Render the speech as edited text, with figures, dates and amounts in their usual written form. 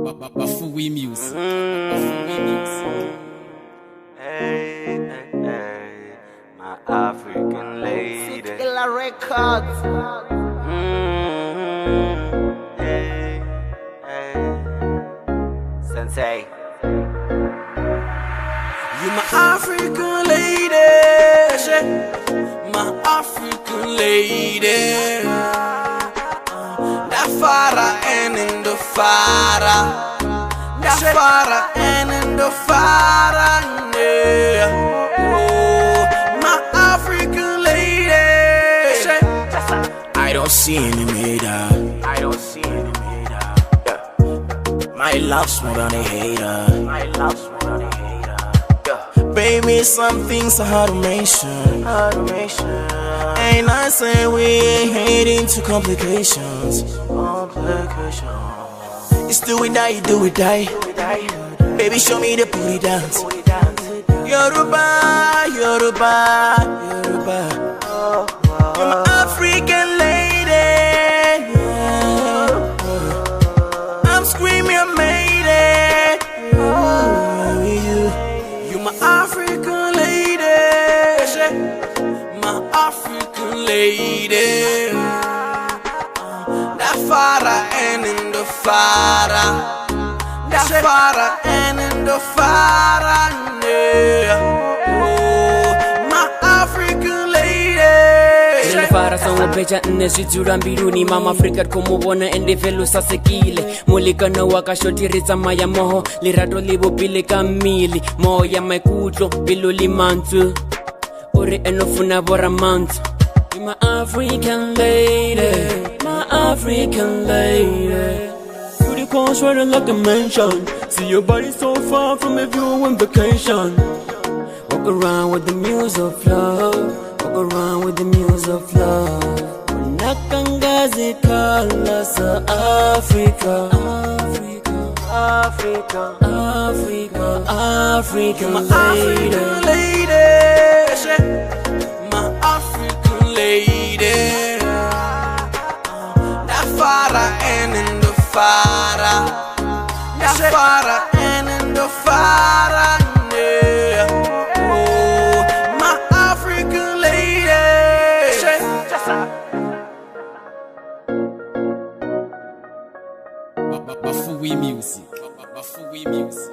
Bafui music. Hey, hey, hey, my African lady. Killer Records. Hey, hey, Sensei. You my African lady, my African lady. Dafara en in the fara, Dafara en in the fara. Oh, my African lady. I don't see any hater. I don't see any hater. My love's more than a hater. My love's more than a hater. Baby, some things are hard to mention. Ain't I say we ain't heading to complications. It's do we die, do we die. Baby, show me the booty dance. Yoruba, Yoruba, Yoruba. You're my African lady. I'm screaming, lady. You my African lady. My African lady. Dafara en in the fara. Dafara en in the fara. Oh, my African lady. Fara sango pecha neshitura mbiruni mama Afrika kumubona ende velu sasekile mulikana wakashotiritsa maya moho lirato libo pile kamili moya maikutlo biluli mantu uri enofuna bora mantu. You my African lady, my African lady. You the cause running like a mansion. See your body so far from a view on vacation. Walk around with the muse of love. Walk around with the muse of love. Nakangazi colors of Africa. Africa, Africa, Africa, My lady. African lady. My African lady. Dafara en in the fara. Dafara en in the fara. Oh, my African lady. Bafui music. Bafui music.